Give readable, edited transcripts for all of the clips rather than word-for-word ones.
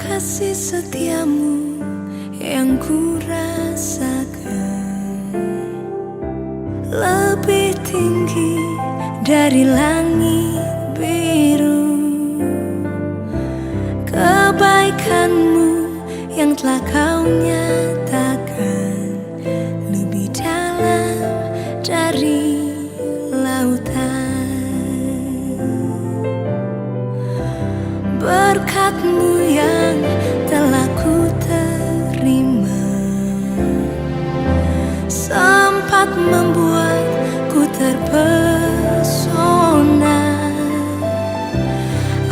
kasih setiamu yang ku rasakan lebih tinggi dari langit biru. Kebaikanmu yang telah kau nyatakan lebih dalam dari lautan. Berkat-Mu yang telah ku terima sempat membuatku terpesona.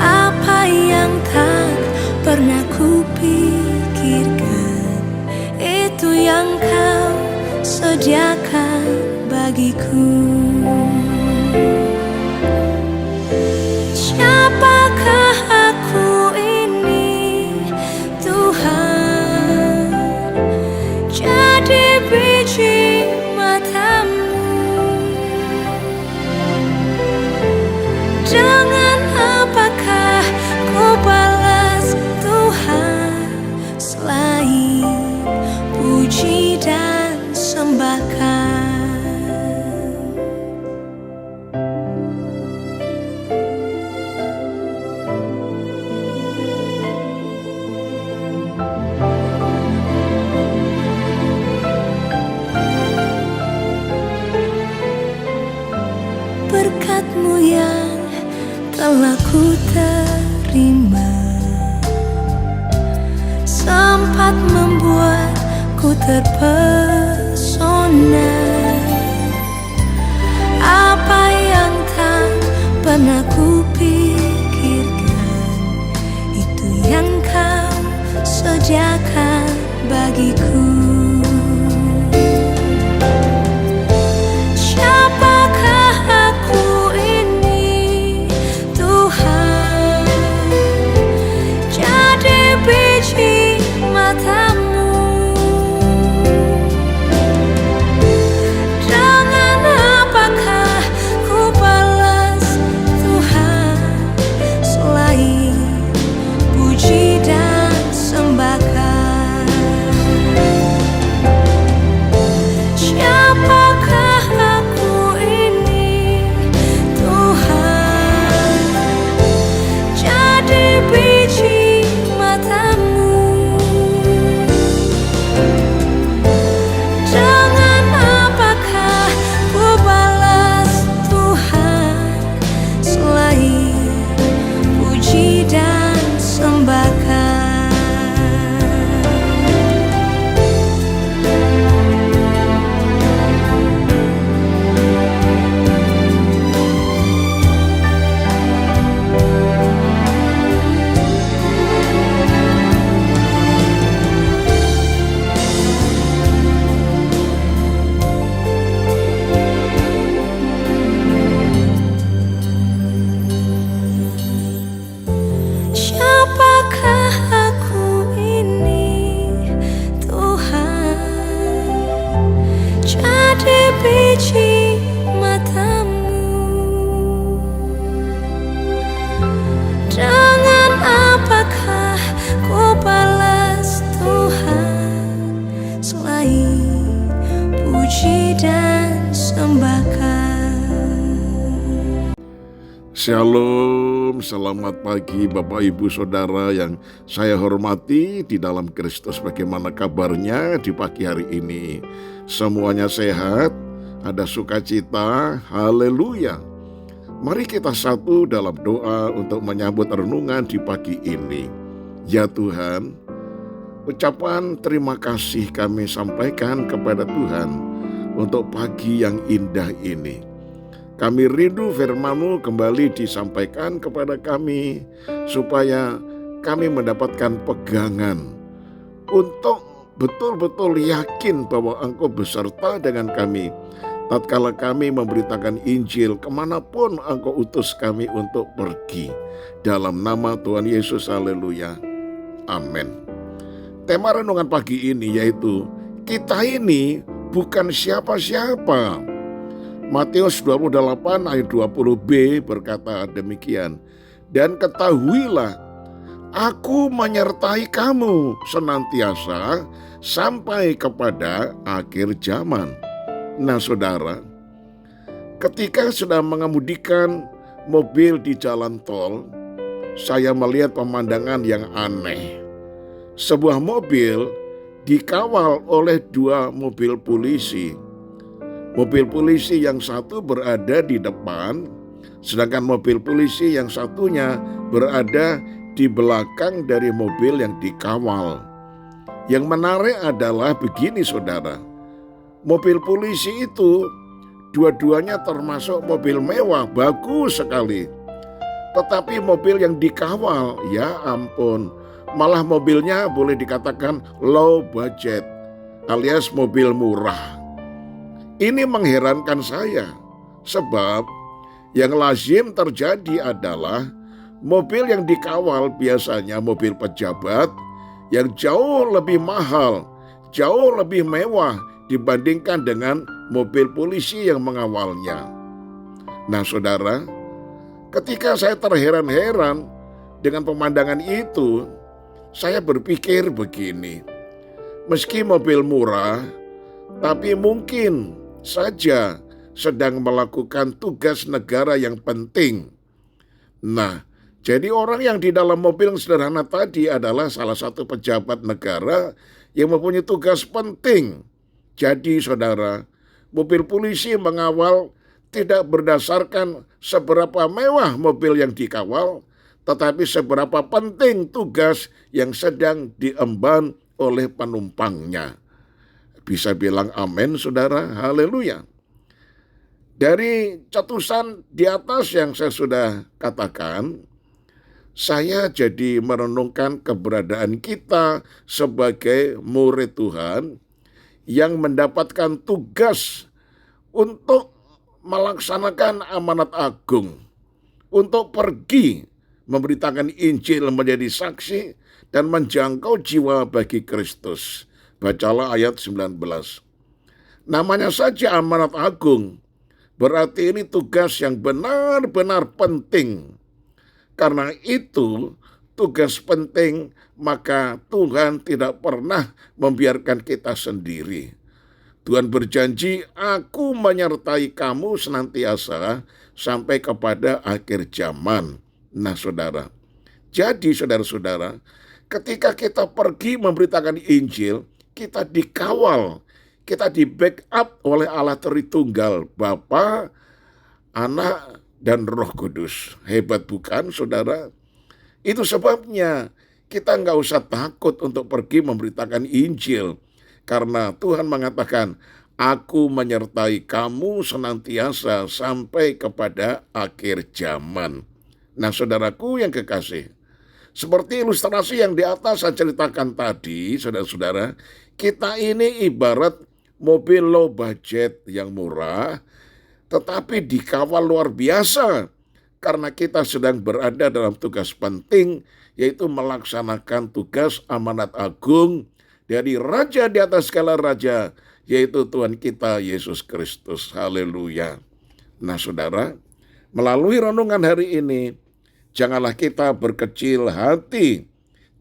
Apa yang tak pernah ku pikirkan, itu yang kau sediakan bagiku. Siapakah aku ini, Tuhan? Jadi biji mata-Mu. Dengan apakah ku balas Tuhan selain puji dan sembahkan? Berkat-Mu yang telah ku terima sempat membuatku terpesona. Apa yang tak pernah ku pikirkan, itu yang kau sediakan bagiku. Siapakah aku ini, Tuhan? Jadi biji mata-Mu. Dengan apakah ku balas Tuhan selain puji dan sembahkan? Siapakah aku ini, Tuhan? Jadi biji mata-Mu. Dengan apakah ku balas Tuhan selain puji dan sembahkan? Siapakah aku ini, Tuhan? Jadi biji mata-Mu. Dengan apakah ku balas Tuhan selain puji dan sembahkan? Shalom, selamat pagi Bapak Ibu Saudara yang saya hormati di dalam Kristus. Bagaimana kabarnya di pagi hari ini? Semuanya sehat, ada sukacita, haleluya. Mari kita satu dalam doa untuk menyambut renungan di pagi ini. Ya Tuhan, ucapan terima kasih kami sampaikan kepada Tuhan untuk pagi yang indah ini. Kami rindu firman-Mu kembali disampaikan kepada kami, supaya kami mendapatkan pegangan untuk betul-betul yakin bahwa Engkau beserta dengan kami tatkala kami memberitakan Injil kemanapun Engkau utus kami untuk pergi. Dalam nama Tuhan Yesus, haleluya, amin. Tema renungan pagi ini yaitu kita ini bukan siapa-siapa. Matius 28 ayat 20b berkata demikian. Dan ketahuilah Aku menyertai kamu senantiasa sampai kepada akhir zaman. Nah saudara, ketika sedang mengemudikan mobil di jalan tol, saya melihat pemandangan yang aneh. Sebuah mobil dikawal oleh 2 mobil polisi. Mobil polisi yang satu berada di depan, sedangkan mobil polisi yang satunya berada di belakang dari mobil yang dikawal. Yang menarik adalah begini saudara, mobil polisi itu dua-duanya termasuk mobil mewah, bagus sekali. Tetapi mobil yang dikawal, ya ampun, malah mobilnya boleh dikatakan low budget alias mobil murah. Ini mengherankan saya, sebab yang lazim terjadi adalah mobil yang dikawal biasanya mobil pejabat yang jauh lebih mahal, jauh lebih mewah dibandingkan dengan mobil polisi yang mengawalnya. Nah saudara, ketika saya terheran-heran dengan pemandangan itu, saya berpikir begini, meski mobil murah, tapi mungkin saja sedang melakukan tugas negara yang penting. Nah, jadi orang yang di dalam mobil yang sederhana tadi adalah salah satu pejabat negara yang mempunyai tugas penting. Jadi saudara, mobil polisi mengawal tidak berdasarkan seberapa mewah mobil yang dikawal, tetapi seberapa penting tugas yang sedang diemban oleh penumpangnya. Bisa bilang amin saudara, haleluya. Dari catusan di atas yang saya sudah katakan, saya jadi merenungkan keberadaan kita sebagai murid Tuhan yang mendapatkan tugas untuk melaksanakan amanat agung, untuk pergi memberitakan Injil, menjadi saksi dan menjangkau jiwa bagi Kristus. Bacalah ayat 19. Namanya saja amanat agung, berarti ini tugas yang benar-benar penting. Karena itu tugas penting, maka Tuhan tidak pernah membiarkan kita sendiri. Tuhan berjanji, aku menyertai kamu senantiasa sampai kepada akhir zaman. Nah saudara, jadi saudara-saudara, ketika kita pergi memberitakan Injil, kita dikawal, kita di backup oleh Allah Tritunggal, Bapa, Anak, dan Roh Kudus. Hebat bukan saudara? Itu sebabnya kita nggak usah takut untuk pergi memberitakan Injil. Karena Tuhan mengatakan, aku menyertai kamu senantiasa sampai kepada akhir zaman. Nah saudaraku yang kekasih, seperti ilustrasi yang di atas saya ceritakan tadi, saudara-saudara, kita ini ibarat mobil low budget yang murah, tetapi dikawal luar biasa karena kita sedang berada dalam tugas penting, yaitu melaksanakan tugas amanat agung dari Raja di atas segala raja, yaitu Tuhan kita Yesus Kristus. Haleluya. Nah saudara, melalui renungan hari ini, janganlah kita berkecil hati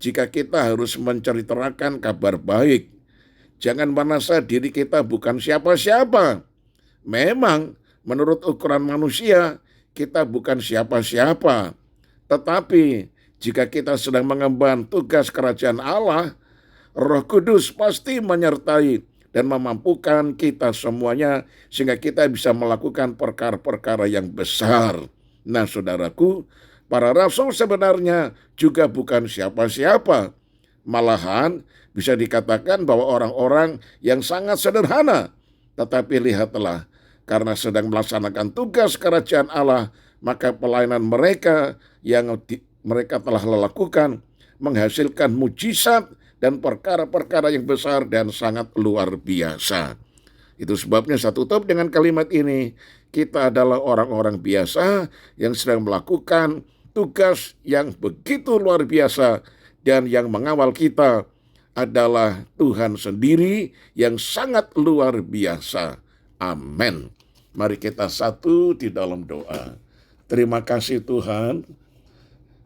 jika kita harus menceritakan kabar baik. Jangan merasa diri kita bukan siapa-siapa. Memang menurut ukuran manusia, kita bukan siapa-siapa. Tetapi jika kita sedang mengemban tugas kerajaan Allah, Roh Kudus pasti menyertai dan memampukan kita semuanya sehingga kita bisa melakukan perkara-perkara yang besar. Nah saudaraku, para rasul sebenarnya juga bukan siapa-siapa. Malahan bisa dikatakan bahwa orang-orang yang sangat sederhana. Tetapi lihatlah, karena sedang melaksanakan tugas kerajaan Allah, maka pelayanan mereka yang mereka telah lakukan menghasilkan mujizat dan perkara-perkara yang besar dan sangat luar biasa. Itu sebabnya saya tutup dengan kalimat ini. Kita adalah orang-orang biasa yang sedang melakukan tugas yang begitu luar biasa, dan yang mengawal kita adalah Tuhan sendiri yang sangat luar biasa. Amin. Mari kita satu di dalam doa. Terima kasih Tuhan,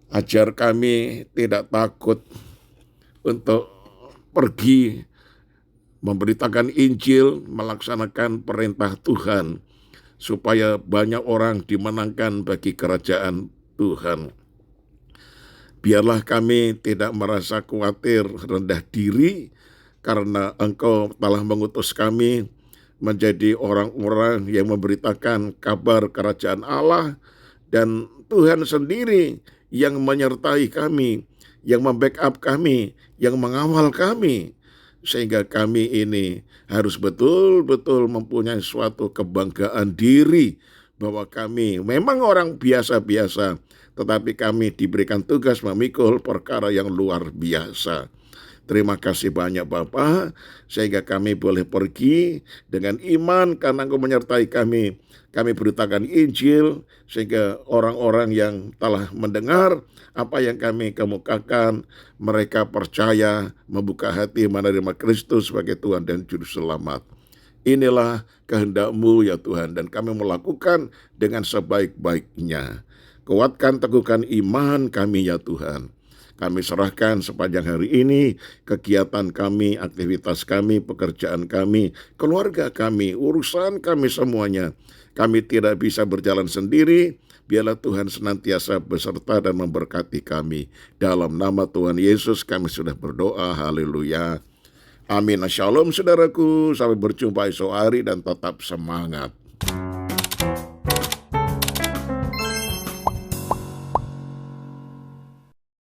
Ajar kami tidak takut untuk pergi memberitakan Injil, melaksanakan perintah Tuhan, supaya banyak orang dimenangkan bagi kerajaan Tuhan. Biarlah kami tidak merasa khawatir, rendah diri, karena Engkau telah mengutus kami menjadi orang-orang yang memberitakan kabar kerajaan Allah, dan Tuhan sendiri yang menyertai kami, yang membackup kami, yang mengawal kami, sehingga kami ini harus betul-betul mempunyai suatu kebanggaan diri bahwa kami memang orang biasa-biasa, tetapi kami diberikan tugas memikul perkara yang luar biasa. Terima kasih banyak Bapa, sehingga kami boleh pergi dengan iman karena Engkau menyertai kami. Kami beritakan Injil, sehingga orang-orang yang telah mendengar apa yang kami kemukakan, mereka percaya, membuka hati, menerima Kristus sebagai Tuhan dan Juru Selamat. Inilah kehendak-Mu ya Tuhan, dan kami melakukan dengan sebaik-baiknya. Kuatkan, teguhkan iman kami ya Tuhan. Kami serahkan sepanjang hari ini kegiatan kami, aktivitas kami, pekerjaan kami, keluarga kami, urusan kami semuanya. Kami tidak bisa berjalan sendiri. Biarlah Tuhan senantiasa beserta dan memberkati kami. Dalam nama Tuhan Yesus kami sudah berdoa. Haleluya. Amin. Shalom saudaraku. Sampai berjumpa esok hari dan tetap semangat.